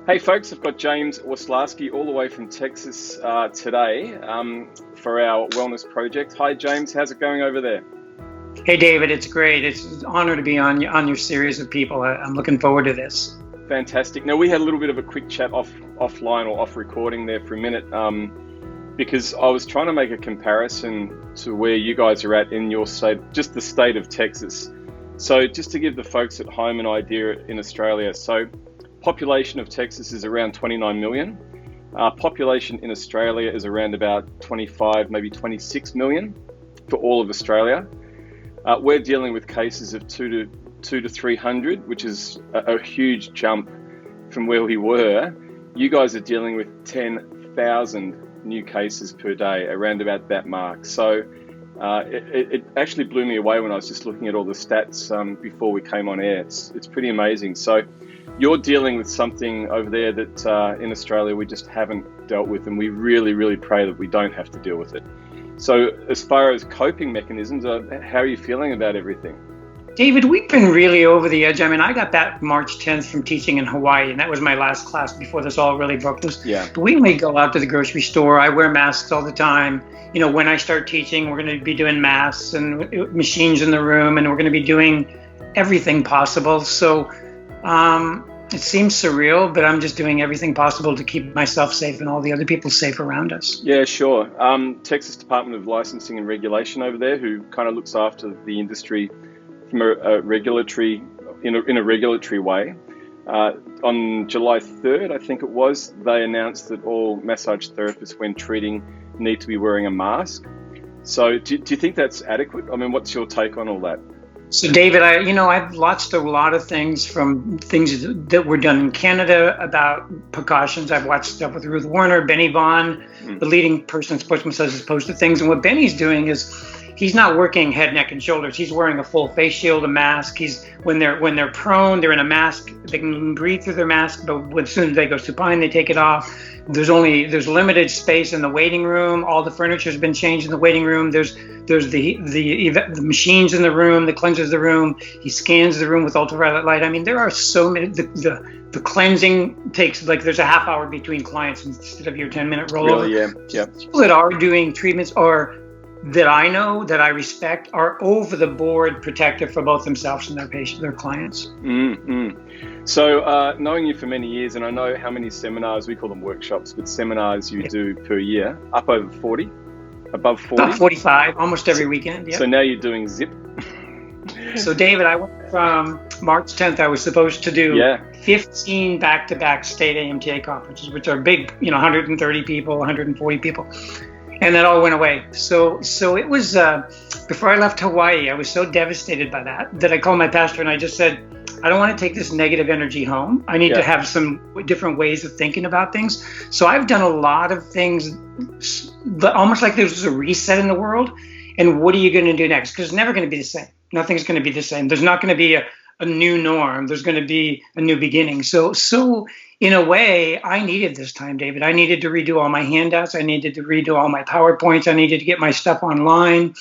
Hey folks, I've got James Waslaski all the way from Texas today for our wellness project. Hi James, how's it going over there? Hey David, it's great. It's an honor to be on your series of people. I'm looking forward to this. Fantastic. Now we had a little bit of a quick chat offline or off recording there for a minute because I was trying to make a comparison to where you guys are at in your state, just the state of Texas. So just to give the folks at home an idea in Australia, so population of Texas is around 29 million. Population in Australia is around about 25, maybe 26 million for all of Australia. We're dealing with cases of 2 to 300, which is a huge jump from where we were. You guys are dealing with 10,000 new cases per day, around about that mark. So it actually blew me away when I was just looking at all the stats before we came on air. It's pretty amazing. So you're dealing with something over there that in Australia we just haven't dealt with, and we really, really pray that we don't have to deal with it. So as far as coping mechanisms, how are you feeling about everything? David, we've been really over the edge. I mean, I got back March 10th from teaching in Hawaii, and that was my last class before this all really broke loose. Yeah. But we only go out to the grocery store. I wear masks all the time. You know, when I start teaching, we're going to be doing masks and machines in the room, and we're going to be doing everything possible. So it seems surreal, but I'm just doing everything possible to keep myself safe and all the other people safe around us. Yeah, sure. Texas Department of Licensing and Regulation over there, who kind of looks after the industry from a regulatory in a regulatory way. On July 3rd, I think it was, they announced that all massage therapists, when treating, need to be wearing a mask. So, do you think that's adequate? I mean, what's your take on all that? So, David, I've watched a lot of things from things that were done in Canada about precautions. I've watched stuff with Ruth Warner, Benny Vaughn, the leading person in sports massage, has posted things. And what Benny's doing is he's not working head, neck, and shoulders. He's wearing a full face shield, a mask. When they're prone, they're in a mask. They can breathe through their mask, but as soon as they go supine, they take it off. There's limited space in the waiting room. All the furniture has been changed in the waiting room. There's the machines in the room, the cleansers in the room. He scans the room with ultraviolet light. I mean, there are so many. The cleansing takes, like, there's a half hour between clients instead of your 10-minute rollover. Really, yeah. People that are doing treatments or that I know, that I respect, are over the board protective for both themselves and their clients. So knowing you for many years, and I know how many seminars, we call them workshops, but seminars you do per year, up over 40, above 40? About 45, almost every weekend, yeah. So now you're doing zip. So David, I went from March 10th, I was supposed to do 15 back-to-back state AMTA conferences, which are big, 130 people, 140 people. And that all went away. So it was, before I left Hawaii, I was so devastated by that I called my pastor and I just said, I don't want to take this negative energy home. I need to have some different ways of thinking about things. So I've done a lot of things, almost like there was a reset in the world. And what are you going to do next? Because it's never going to be the same. Nothing's going to be the same. There's not going to be a new norm. There's going to be a new beginning. So in a way, I needed this time, David. I needed to redo all my handouts. I needed to redo all my PowerPoints. I needed to get my stuff online.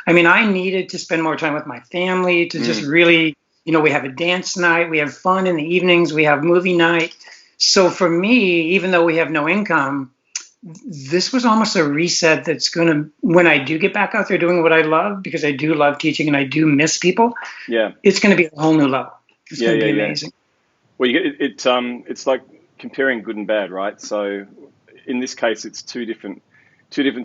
I mean, I needed to spend more time with my family to just really, we have a dance night. We have fun in the evenings. We have movie night. So for me, even though we have no income, this was almost a reset that's going to, when I do get back out there doing what I love, because I do love teaching and I do miss people, it's going to be a whole new level. It's going to be amazing. Well, it's like comparing good and bad, right? So in this case, it's two different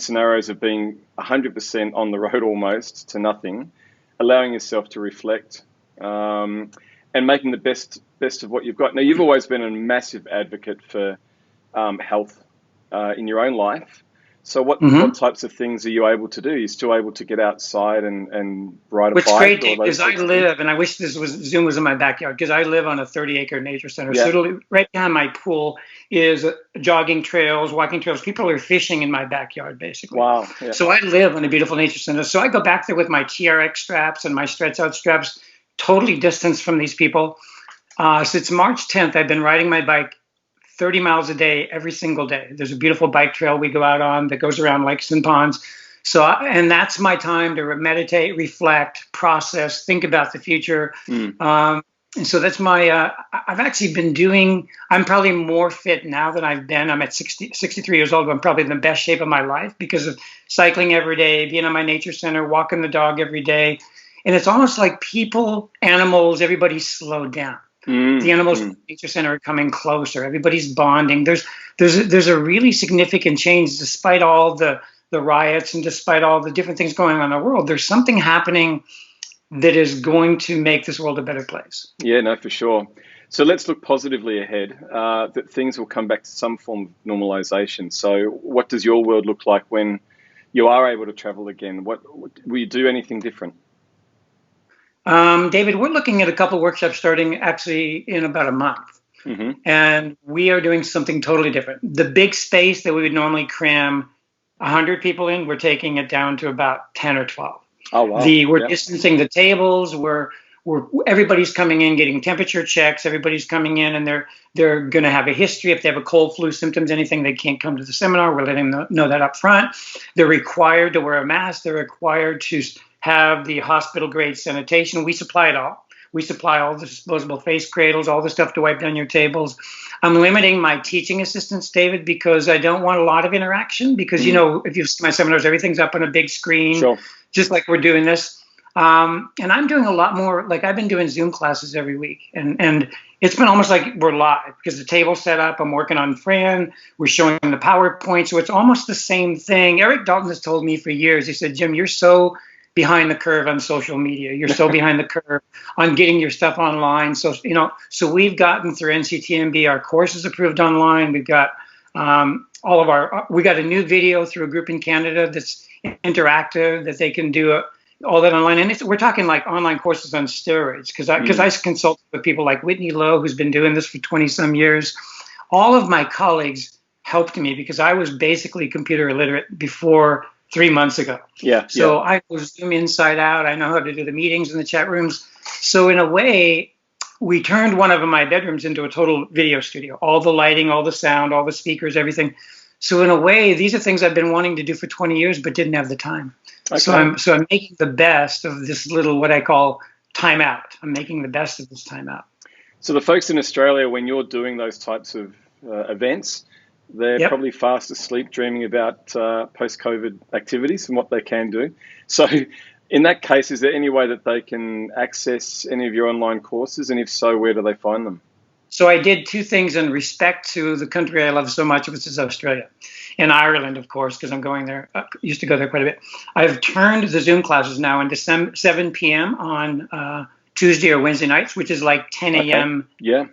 scenarios of being 100% on the road almost to nothing, allowing yourself to reflect, and making the best of what you've got. Now, you've always been a massive advocate for health in your own life. So what types of things are you able to do? You're still able to get outside and ride a bike? What's great, Dave, is I live, and I wish Zoom was in my backyard, because I live on a 30-acre nature center. Yeah. So right behind my pool is jogging trails, walking trails. People are fishing in my backyard, basically. Wow. Yeah. So I live in a beautiful nature center. So I go back there with my TRX straps and my stretch out straps, totally distanced from these people. Since March 10th, I've been riding my bike 30 miles a day, every single day. There's a beautiful bike trail we go out on that goes around lakes and ponds. And that's my time to meditate, reflect, process, think about the future. And so that's my, I've actually been doing, I'm probably more fit now than I've been. I'm at 63 years old, but I'm probably in the best shape of my life because of cycling every day, being at my nature center, walking the dog every day. And it's almost like people, animals, everybody's slowed down. The animals in the nature center are coming closer. Everybody's bonding. There's a really significant change despite all the riots and despite all the different things going on in the world. There's something happening that is going to make this world a better place. Yeah, no, for sure. So let's look positively ahead, that things will come back to some form of normalization. So what does your world look like when you are able to travel again? Will you do anything different? David, we're looking at a couple of workshops starting actually in about a month. And we are doing something totally different. The big space that we would normally cram 100 people in, we're taking it down to about 10 or 12. Oh, wow. We're distancing the tables. Everybody's coming in, getting temperature checks. Everybody's coming in, and they're going to have a history. If they have a cold, flu symptoms, anything, they can't come to the seminar. We're letting them know that up front. They're required to wear a mask. They're required to have the hospital-grade sanitation. We supply it all. We supply all the disposable face cradles, all the stuff to wipe down your tables. I'm limiting my teaching assistants, David, because I don't want a lot of interaction. Because, you know, if you've seen my seminars, everything's up on a big screen, just like we're doing this. And I'm doing a lot more, like I've been doing Zoom classes every week. And it's been almost like we're live because the table's set up. I'm working on Fran. We're showing the PowerPoint. So it's almost the same thing. Eric Dalton has told me for years, he said, Jim, you're so behind the curve on social media. You're so behind the curve on getting your stuff online. So, you know, so we've gotten through NCTMB, our courses approved online. We've got we got a new video through a group in Canada that's interactive that they can do all that online. And we're talking like online courses on steroids because I consult with people like Whitney Lowe, who's been doing this for 20 some years. All of my colleagues helped me because I was basically computer illiterate before 3 months ago. So I was Zoom inside out. I know how to do the meetings in the chat rooms. So in a way, we turned one of my bedrooms into a total video studio. All the lighting, all the sound, all the speakers, everything. So in a way, these are things I've been wanting to do for 20 years, but didn't have the time. So I'm making the best of this little, what I call timeout. I'm making the best of this timeout. So the folks in Australia, when you're doing those types of events, they're probably fast asleep dreaming about post-COVID activities and what they can do. So in that case, is there any way that they can access any of your online courses? And if so, where do they find them? So I did two things in respect to the country I love so much, which is Australia. And Ireland, of course, because I'm going there. Used to go there quite a bit. I've turned the Zoom classes now into 7 p.m. on Tuesday or Wednesday nights, which is like 10 a.m.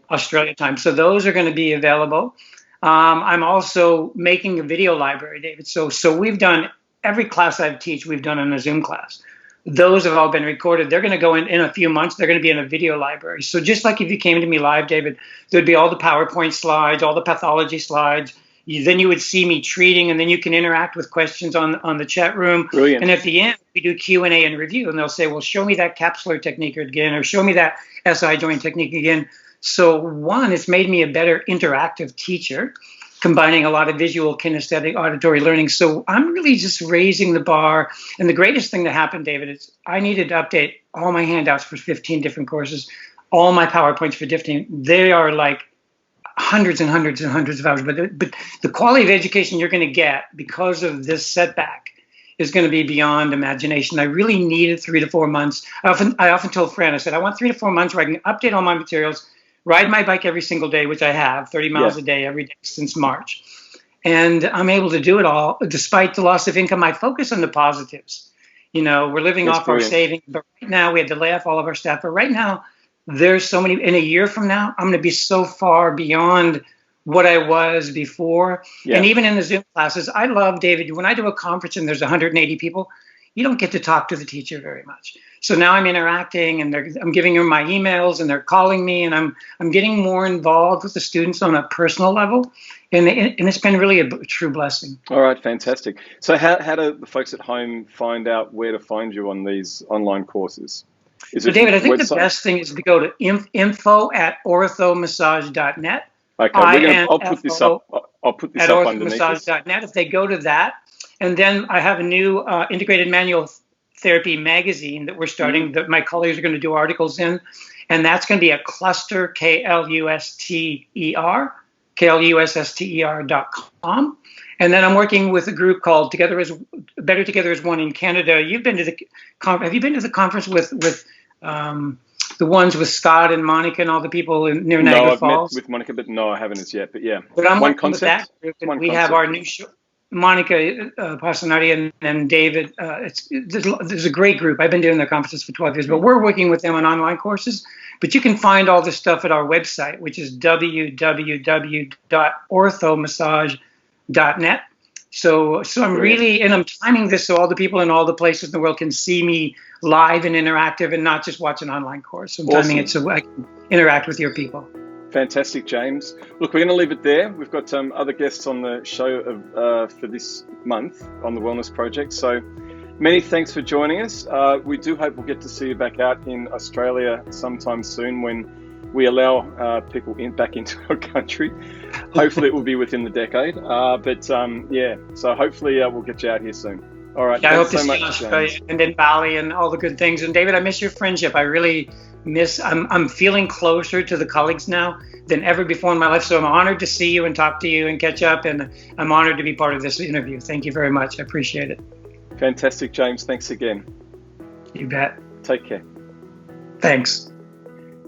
Australia time. So those are going to be available. I'm also making a video library, David. So we've done every class I teach, we've done in a Zoom class. Those have all been recorded. They're going to go in a few months. They're going to be in a video library. So just like if you came to me live, David, there'd be all the PowerPoint slides, all the pathology slides. Then you would see me treating, and then you can interact with questions on the chat room. Brilliant. And at the end, we do Q&A and review. And they'll say, well, show me that capsular technique again, or show me that SI joint technique again. So one, it's made me a better interactive teacher, combining a lot of visual, kinesthetic, auditory learning. So I'm really just raising the bar. And the greatest thing that happened, David, is I needed to update all my handouts for 15 different courses, all my PowerPoints for 15. They are like hundreds and hundreds and hundreds of hours. But the quality of education you're going to get because of this setback is going to be beyond imagination. I really needed 3 to 4 months. I often told Fran, I said, I want 3 to 4 months where I can update all my materials, ride my bike every single day, which I have, 30 miles a day every day since March. And I'm able to do it all despite the loss of income. I focus on the positives. You know, we're living off our savings, but right now we had to lay off all of our staff. But right now, there's so many, in a year from now, I'm going to be so far beyond what I was before. And even in the Zoom classes, I love, David, when I do a conference and there's 180 people, you don't get to talk to the teacher very much. So now I'm interacting, and I'm giving them my emails, and they're calling me, and I'm getting more involved with the students on a personal level, and it's been really a true blessing. All right, fantastic. So how do the folks at home find out where to find you on these online courses? So David, I think the best thing is to go to info@orthomassage.net. Okay, I'll put this up. I'll put this up underneath. Orthomassage.net. If they go to that, and then I have a new integrated manual Myotherapy magazine that we're starting, that my colleagues are going to do articles in. And that's going to be a cluster, KLUSTER.com. And then I'm working with a group called Better Together as One in Canada. Have you been to the conference with the ones with Scott and Monica and all the people near Niagara Falls? No, I've met with Monica, but no, I haven't as yet. But yeah, but I'm working with that group, and we have our new show. Monica Passanati and David. There's a great group. I've been doing their conferences for 12 years, but we're working with them on online courses. But you can find all this stuff at our website, which is www.orthomassage.net. So I'm really, and I'm timing this so all the people in all the places in the world can see me live and interactive and not just watch an online course. So I'm timing it so I can interact with your people. Fantastic, James. Look, we're going to leave it there. We've got other guests on the show for this month on the Wellness Project. So many thanks for joining us. We do hope we'll get to see you back out in Australia sometime soon when we allow people back into our country. Hopefully it will be within the decade. So hopefully we'll get you out here soon. All right. Yeah, I hope to see you in Australia and in Bali and all the good things. And David, I miss your friendship. I really I'm feeling closer to the colleagues now than ever before in my life. So I'm honored to see you and talk to you and catch up. And I'm honored to be part of this interview. Thank you very much. I appreciate it. Fantastic, James. Thanks again. You bet. Take care. Thanks.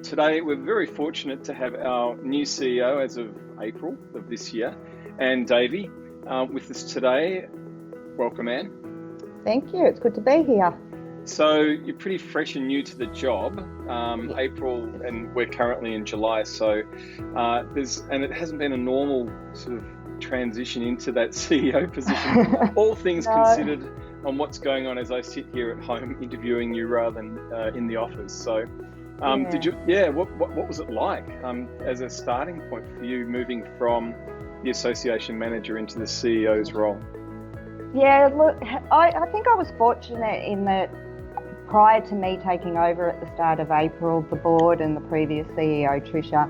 Today, we're very fortunate to have our new CEO as of April of this year, and Davey, with us today. Welcome, Anne. Thank you. It's good to be here. So you're pretty fresh and new to the job, April, and we're currently in July. So it hasn't been a normal sort of transition into that CEO position. All things considered, on what's going on as I sit here at home interviewing you rather than in the office. So, what was it like as a starting point for you moving from the association manager into the CEO's role? Yeah, look, I think I was fortunate in that prior to me taking over at the start of April, the board and the previous CEO, Tricia,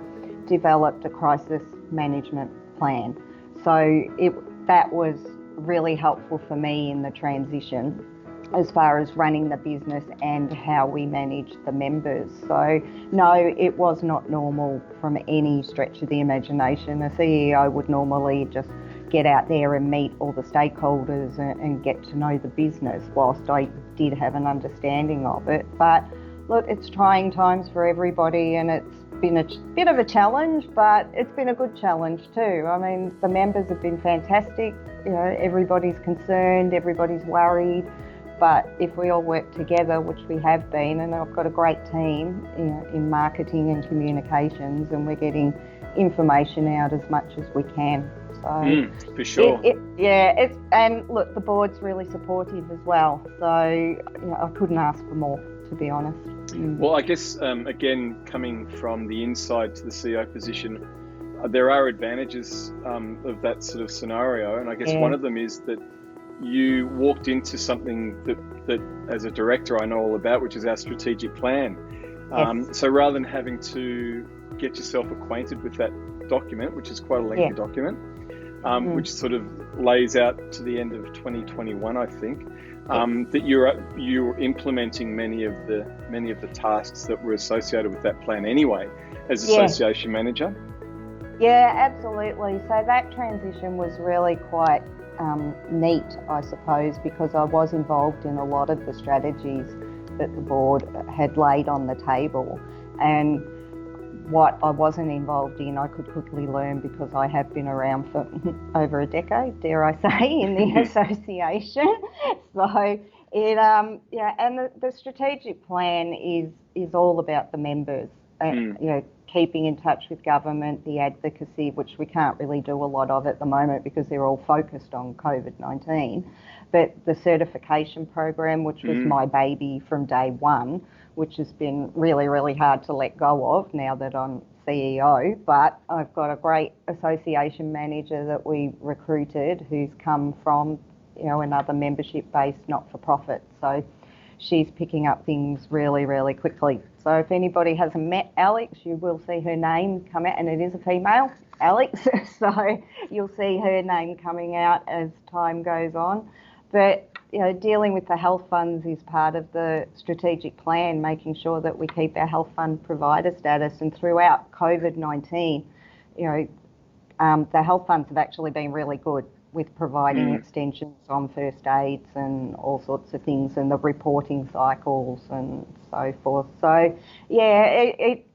developed a crisis management plan. So that was really helpful for me in the transition as far as running the business and how we manage the members. So no, it was not normal from any stretch of the imagination. A CEO would normally just get out there and meet all the stakeholders and get to know the business, whilst I did have an understanding of it. But look, it's trying times for everybody, and it's been a bit of a challenge, but it's been a good challenge too. I mean, the members have been fantastic. You know, everybody's concerned, everybody's worried. But if we all work together, which we have been, and I've got a great team in marketing and communications, and we're getting information out as much as we can. So for sure. And look, the board's really supportive as well. So I couldn't ask for more, to be honest. Well, I guess again, coming from the inside to the CEO position, there are advantages of that sort of scenario, and I guess one of them is that you walked into something that as a director I know all about, which is our strategic plan. Yes. So rather than having to get yourself acquainted with that document, which is quite a lengthy document, which sort of lays out to the end of 2021, I think, that you're implementing many of the tasks that were associated with that plan anyway as association manager. Yeah, absolutely. So that transition was really quite neat, I suppose, because I was involved in a lot of the strategies that the board had laid on the table, and what I wasn't involved in I could quickly learn because I have been around for over a decade, dare I say, in the association. So it and the strategic plan is all about the members, keeping in touch with government, the advocacy, which we can't really do a lot of at the moment because they're all focused on COVID-19. But the certification program, which was my baby from day one, which has been really, really hard to let go of now that I'm CEO. But I've got a great association manager that we recruited who's come from, another membership-based not-for-profit. So she's picking up things really, really quickly. So if anybody hasn't met Alex, you will see her name come out, and it is a female, Alex. So you'll see her name coming out as time goes on. But dealing with the health funds is part of the strategic plan, making sure that we keep our health fund provider status. And throughout COVID-19, the health funds have actually been really good with providing extensions on first aids and all sorts of things, and the reporting cycles and so forth. So, yeah,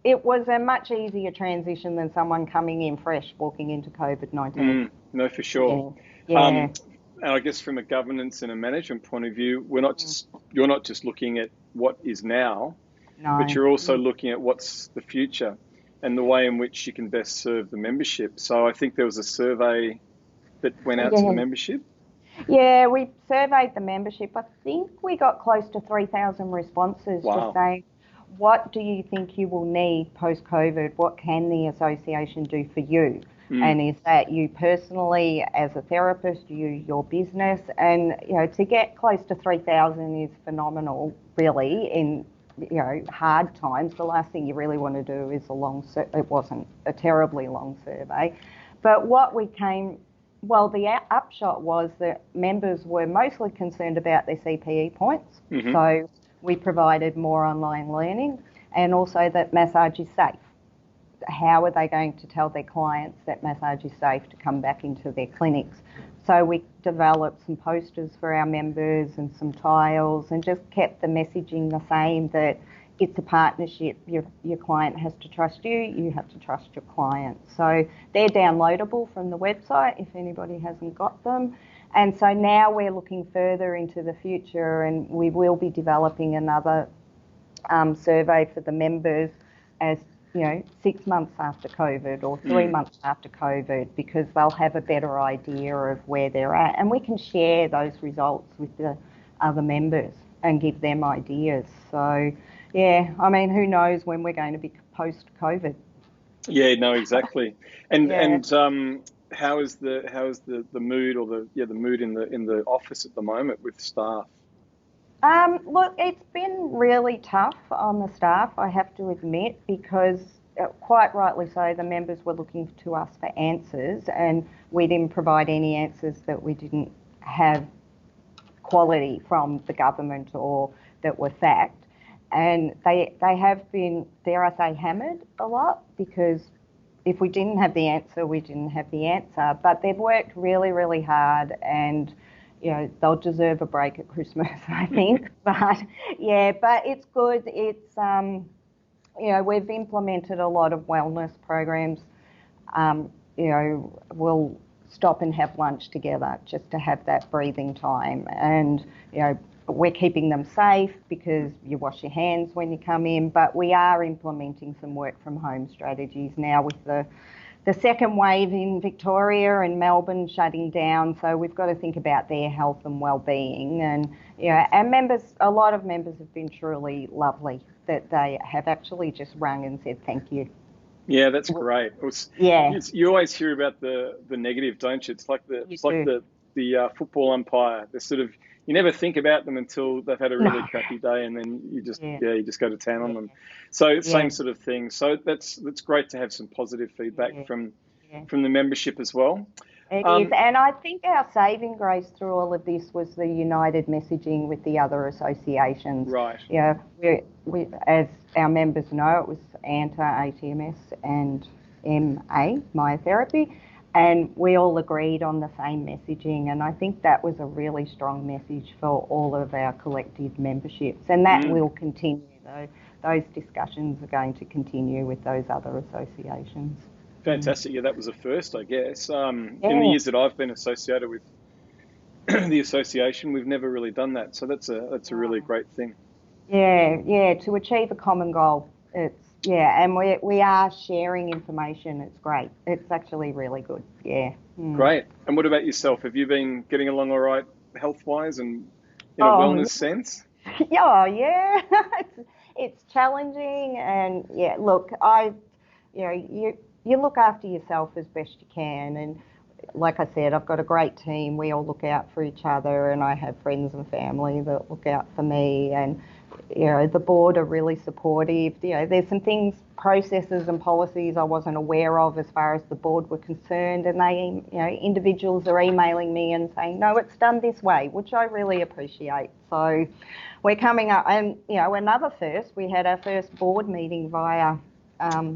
it was a much easier transition than someone coming in fresh, walking into COVID-19. No, for sure. Yeah. And I guess from a governance and a management point of view, you're not just looking at what is now, but you're also looking at what's the future and the way in which you can best serve the membership. So I think there was a survey that went out to the membership. Yeah, we surveyed the membership. I think we got close to 3,000 responses just saying, what do you think you will need post-COVID? What can the association do for you? And is that you personally, as a therapist, your business? And, to get close to 3,000 is phenomenal, really, in, hard times. The last thing you really want to do is it wasn't a terribly long survey. But the upshot was that members were mostly concerned about their CPE points. So we provided more online learning, and also that massage is safe. How are they going to tell their clients that massage is safe to come back into their clinics? So we developed some posters for our members and some tiles, and just kept the messaging the same, that it's a partnership. Your client has to trust you, you have to trust your client. So they're downloadable from the website if anybody hasn't got them. And so now we're looking further into the future, and we will be developing another survey for the members as 6 months after COVID or 3 months after COVID, because they'll have a better idea of where they're at, and we can share those results with the other members and give them ideas. So, yeah, I mean, who knows when we're going to be post-COVID? Yeah, no, exactly. And how is the mood, or the mood in the office at the moment with staff? Look, it's been really tough on the staff, I have to admit, because quite rightly so, the members were looking to us for answers, and we didn't provide any answers that we didn't have quality from the government or that were fact. And they have been, dare I say, hammered a lot, because if we didn't have the answer, we didn't have the answer. But they've worked really, really hard, and they'll deserve a break at Christmas, I think. But it's good. It's, we've implemented a lot of wellness programs. We'll stop and have lunch together just to have that breathing time. And, we're keeping them safe because you wash your hands when you come in, but we are implementing some work from home strategies now with the second wave in Victoria and Melbourne shutting down. So we've got to think about their health and well-being. And, our members, a lot of members have been truly lovely, that they have actually just rung and said thank you. Yeah, that's great. You always hear about the negative, don't you? It's like the football umpire. They're sort of, you never think about them until they've had a really crappy day, and then you just go to town on them. So same sort of thing. So that's great to have some positive feedback from the membership as well. It is, and I think our saving grace through all of this was the united messaging with the other associations. Right. We as our members know, it was ANTA, ATMS, and MA, Myotherapy. And we all agreed on the same messaging, and I think that was a really strong message for all of our collective memberships, and that will continue. Those discussions are going to continue with those other associations. Fantastic. Yeah, that was a first, I guess. In the years that I've been associated with the association, we've never really done that, so that's a really great thing. Yeah, to achieve a common goal. And we are sharing information. It's great. It's actually really good. Yeah. Great. And what about yourself? Have you been getting along all right health-wise and in a wellness sense? Yeah. It's challenging, and look, you look after yourself as best you can, and like I said, I've got a great team. We all look out for each other, and I have friends and family that look out for me, and the board are really supportive. There's some things, processes and policies I wasn't aware of as far as the board were concerned, and they, individuals are emailing me and saying, no, it's done this way, which I really appreciate. So we're coming up, and another first, we had our first board meeting via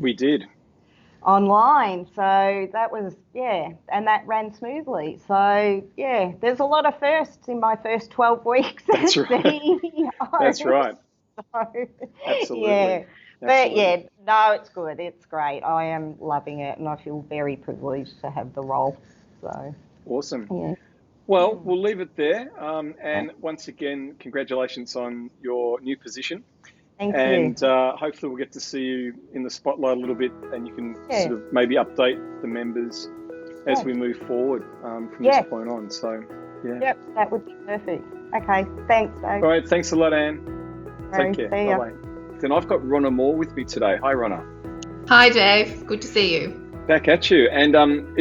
we did online, so that was, and that ran smoothly. So there's a lot of firsts in my first 12 weeks. That's right. That's right. So, absolutely. Yeah. Absolutely. But no, it's good. It's great. I am loving it, and I feel very privileged to have the role. So awesome. Yeah. Well, we'll leave it there. And once again, congratulations on your new position. Thank you. And hopefully we'll get to see you in the spotlight a little bit, and you can sort of maybe update the members as we move forward from this point on. So, Yep, that would be perfect. Okay, thanks, Dave. All right, thanks a lot, Anne. Take care. See ya. Bye-bye. Then I've got Ronna Moore with me today. Hi, Ronna. Hi, Dave. Good to see you. Back at you. And I'm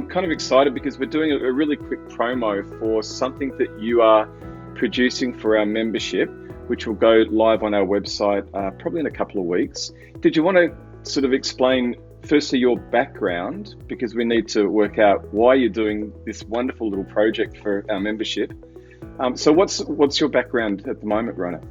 kind of excited because we're doing a really quick promo for something that you are producing for our membership, which will go live on our website probably in a couple of weeks. Did you want to sort of explain firstly your background, because we need to work out why you're doing this wonderful little project for our membership. So what's your background at the moment, Ronna?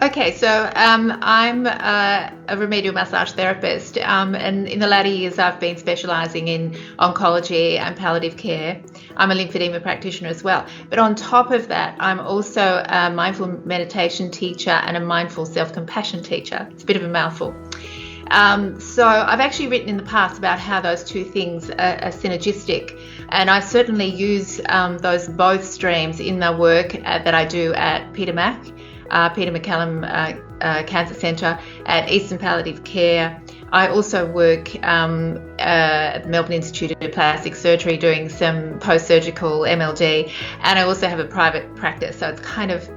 Okay, so I'm a remedial massage therapist, and in the latter years I've been specialising in oncology and palliative care. I'm a lymphedema practitioner as well. But on top of that, I'm also a mindful meditation teacher and a mindful self-compassion teacher. It's a bit of a mouthful. So I've actually written in the past about how those two things are synergistic, and I certainly use those both streams in the work that I do at Peter MacCallum Cancer Centre, at Eastern Palliative Care. I also work at the Melbourne Institute of Plastic Surgery doing some post-surgical MLD, and I also have a private practice, so it's kind of,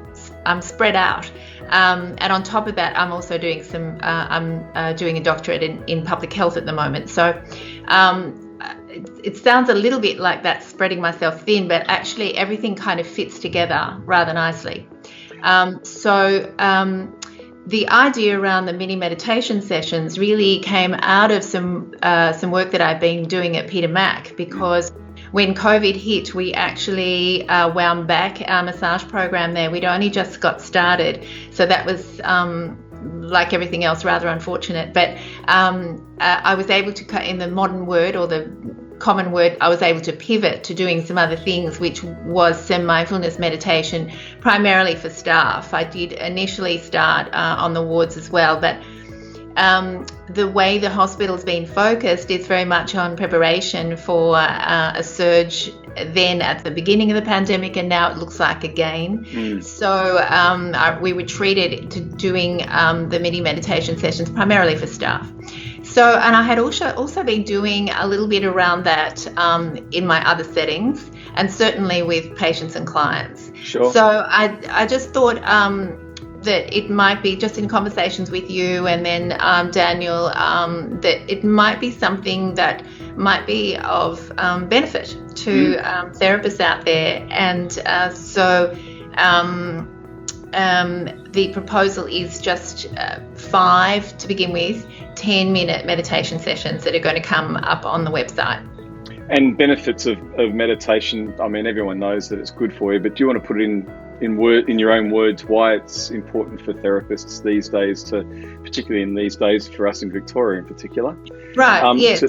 I'm spread out. And on top of that, I'm also doing I'm doing a doctorate in public health at the moment. So it sounds a little bit like that, spreading myself thin, but actually everything kind of fits together rather nicely. The idea around the mini meditation sessions really came out of some work that I've been doing at Peter Mac, because when COVID hit, we actually wound back our massage program there. We'd only just got started, so that was like everything else rather unfortunate. But I was able to, in the modern word or the common word, I was able to pivot to doing some other things, which was some mindfulness meditation, primarily for staff. I did initially start on the wards as well, but the way the hospital's been focused is very much on preparation for a surge then at the beginning of the pandemic, and now it looks like again. So we retreated to doing the mini meditation sessions primarily for staff. So, and I had also been doing a little bit around that in my other settings, and certainly with patients and clients. Sure. So I just thought that it might be, just in conversations with you and then Daniel, that it might be something that might be of benefit to therapists out there. And the proposal is just 5 to begin with 10-minute meditation sessions that are going to come up on the website. And benefits of meditation, I mean, everyone knows that it's good for you, but do you want to put it in your own words why it's important for therapists these days, particularly in these days for us in Victoria in particular? Right, yes.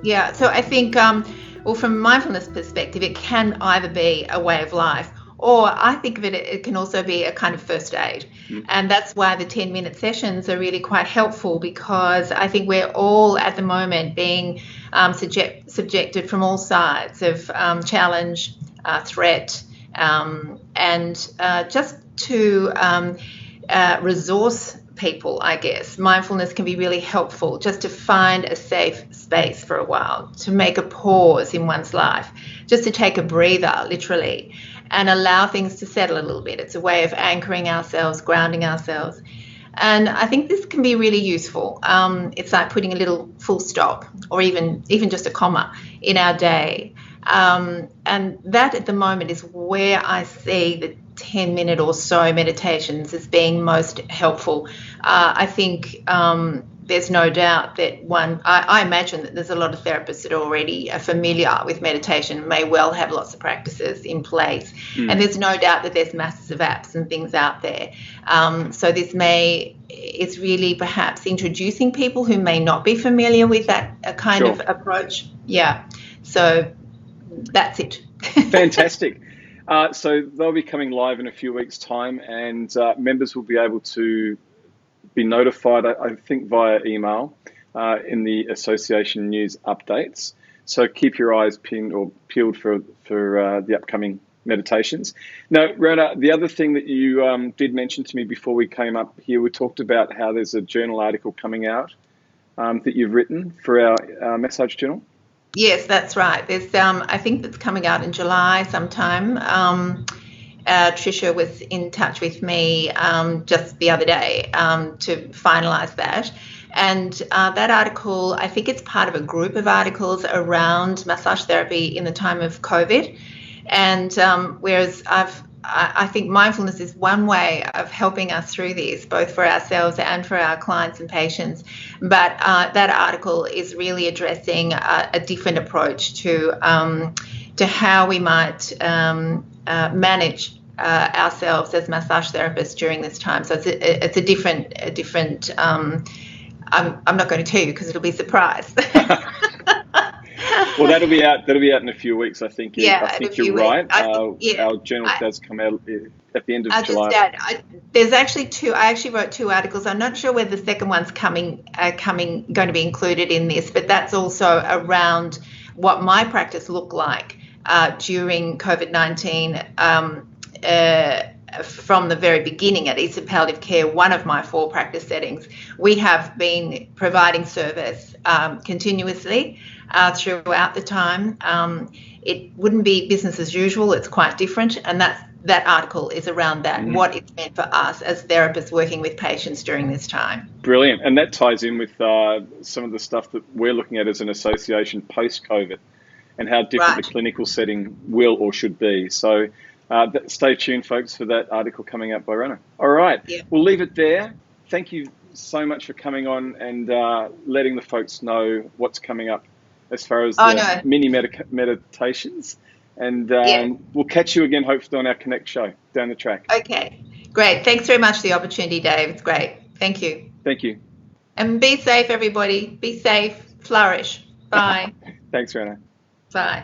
Yeah. So I think, from a mindfulness perspective, it can either be a way of life, or I think of it can also be a kind of first aid. And that's why the 10-minute sessions are really quite helpful, because I think we're all at the moment being subjected from all sides of challenge, threat, and just to resource people, I guess. Mindfulness can be really helpful, just to find a safe space for a while, to make a pause in one's life, just to take a breather, literally, and allow things to settle a little bit. It's a way of anchoring ourselves, grounding ourselves. And I think this can be really useful. It's like putting a little full stop, or even just a comma in our day. And that at the moment is where I see 10-minute or so meditations as being most helpful. I think there's no doubt that I imagine that there's a lot of therapists that already are familiar with meditation, may well have lots of practices in place. And there's no doubt that there's masses of apps and things out there. So it's really perhaps introducing people who may not be familiar with that kind of approach. Yeah. So that's it. Fantastic. So they'll be coming live in a few weeks' time, and members will be able to be notified, I think, via email in the association news updates. So keep your eyes peeled for the upcoming meditations. Now, Ronna, the other thing that you did mention to me before we came up here, we talked about how there's a journal article coming out that you've written for our Massage Journal. Yes, that's right. There's I think that's coming out in July sometime. Tricia was in touch with me just the other day to finalise that. And that article, I think it's part of a group of articles around massage therapy in the time of COVID. And whereas I think mindfulness is one way of helping us through this, both for ourselves and for our clients and patients. But that article is really addressing a different approach to how we might manage ourselves as massage therapists during this time. So it's a different. I'm not going to tell you because it'll be a surprise. Well, that'll be out in a few weeks, I think. Yeah, I think you're right. Our journal does come out at the end of July. There's actually two. I actually wrote two articles. I'm not sure whether the second one's going to be included in this, but that's also around what my practice looked like during COVID-19. From the very beginning at Eastern Palliative Care, one of my 4 practice settings, we have been providing service continuously throughout the time. It wouldn't be business as usual. It's quite different. And that article is around that, what it's meant for us as therapists working with patients during this time. Brilliant. And that ties in with some of the stuff that we're looking at as an association post-COVID and how different the clinical setting will or should be. So stay tuned, folks, for that article coming out by Ronna. All right. Yeah. We'll leave it there. Thank you so much for coming on and letting the folks know what's coming up as far as mini meditations. And we'll catch you again, hopefully, on our Connect show down the track. Okay. Great. Thanks very much for the opportunity, Dave. It's great. Thank you. Thank you. And be safe, everybody. Be safe. Flourish. Bye. Thanks, Ronna. Bye.